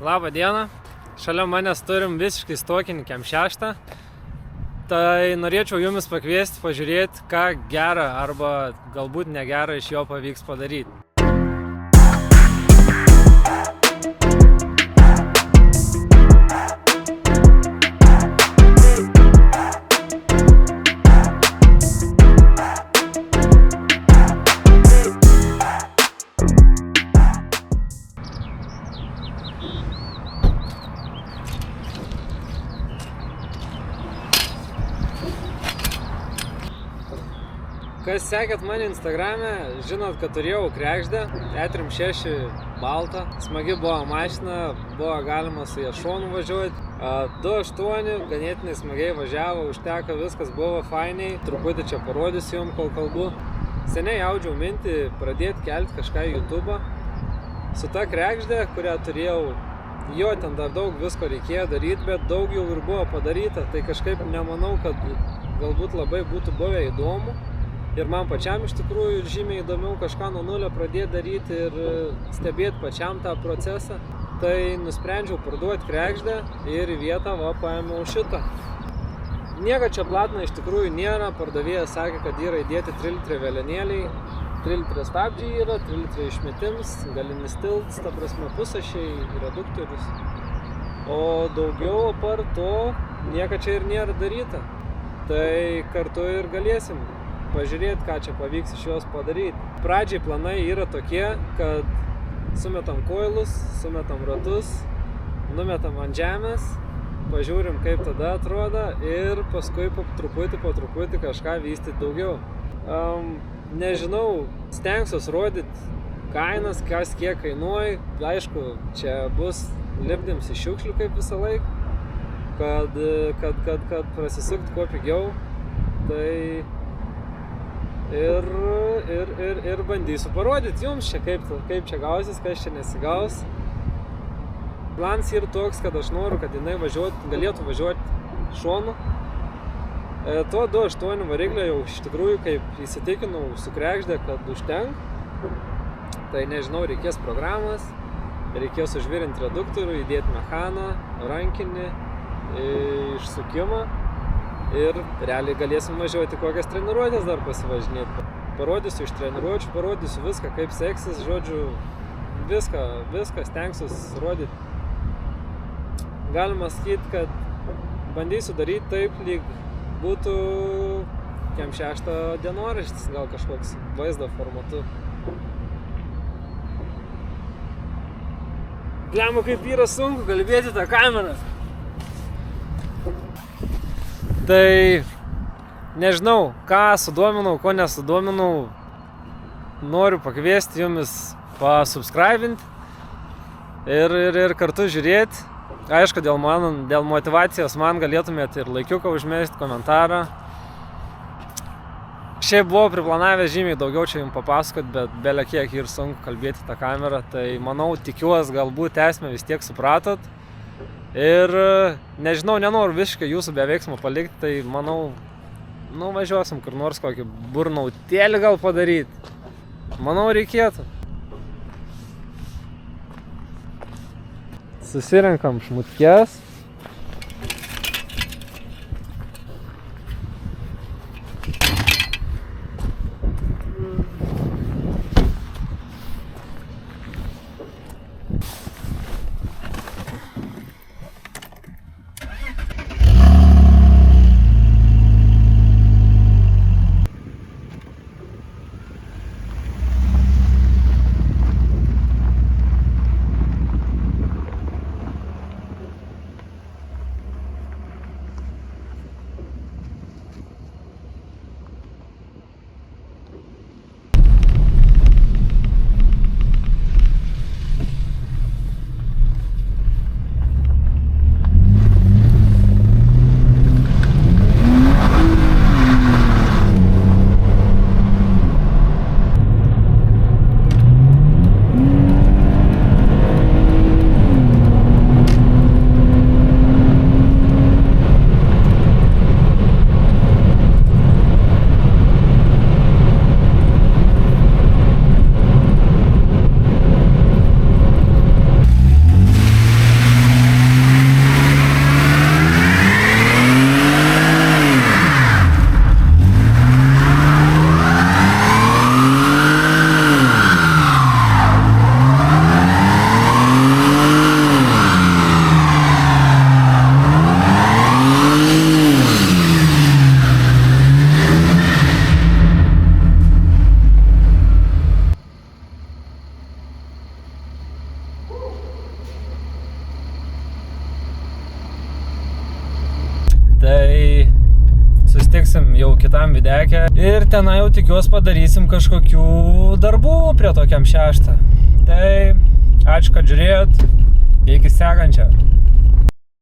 Labą dieną. Šalia manęs turim visiškai stokinį Kem6. Tai norėčiau jumis pakviesti pažiūrėti, ką gerą arba galbūt negerą iš jo pavyks padaryti. Kas sekėt mane Instagrame, žinot, kad turėjau kregždę, E36 baltą. Smagi buvo mašina, buvo galima su ją šonu važiuoti. 2.8, ganėtinai smagiai važiavo, užteko, viskas buvo fainiai. Truputį čia parodysiu jums, kol kalbu. Seniai audžiau mintį pradėti kelti kažką į YouTube. Su ta kregždė, kurią turėjau, jo ten dar daug visko reikėjo daryti, bet daug jau ir buvo padaryta. Tai kažkaip nemanau, kad galbūt labai būtų buvę įdomu. Ir man pačiam iš tikrųjų žymiai įdomiau kažką nuo nulio pradėti daryti ir stebėti pačiam tą procesą. Tai nusprendžiau parduoti kregždę ir į vietą paėmiau šitą. Nieko čia platna iš tikrųjų nėra. Pardavėjas sakė, kad yra įdėti 3 litre vėlenėliai, 3 litre stabdžiai yra, 3 litre išmetims, galinis tiltas, ta prasme pusašiai, reduktorius. O daugiau apart to nieko čia ir nėra daryta. Tai kartu ir galėsim pažiūrėti, ką čia pavyks iš jos padaryti. Pradžiai planai yra tokie, kad sumetam koilus, sumetam ratus, numetam ant žemės, pažiūrim, kaip tada atrodo ir paskui po truputį kažką vystyti daugiau. Nežinau, stengsiuos rodyti kainas, kas kiek kainuoja. Aišku, čia bus lipdyms iš šiukšlių kaip visą laiką, kad prasisukti kuo pigiau. Tai ir bandysiu parodyti jums čia, kaip čia gausis, kas čia nesigaus. Planas yra toks, kad aš noriu, kad jinai galėtų važiuoti šonu. To 2.8 variklio jau iš tikrųjų, kaip įsitikinau su kregždė, kad užtenka. Tai nežinau, reikės programas, reikės užvirinti reduktorių, įdėti mechaną, rankinį, išsukimą. Ir realiai galėsim važiuoti kokias treniruotės dar pasivažinėti. Parodysiu iš treniruočių, parodysiu viską, kaip seksis, žodžiu, viską stengsiuos rodyti. Galima sakyti, kad bandysiu daryti taip, lyg būtų Kem6 dienoraštis, gal kažkoks vaizdo formatu. Blemba, kaip yra sunku kalbėti tą kamerą. Tai nežinau, ką sudominau, ko nesudominau. Noriu pakviesti jumis pasubscribinti ir kartu žiūrėti. Aišku, dėl motyvacijos man galėtumėte ir laikiuką užmesti, komentarą. Šiaip buvau priplanavęs žymiai daugiau čia jums papasakoti, bet bele kiek ir sunku kalbėti tą kamerą. Tai manau, tikiuosi, galbūt esmę vis tiek supratot. Ir nežinau, nenoriu visiškai jūsų be veiksmo palikti, tai manau, važiuosim kur nors kokį burnautėlį gal padaryti. Manau, reikėtų. Susirenkam šmutkes. susitiksim jau kitam videke ir tenai jau tikiuos padarysim kažkokių darbų prie tokiam 6. Tai ačiū, kad žiūrėjot, iki sekančio.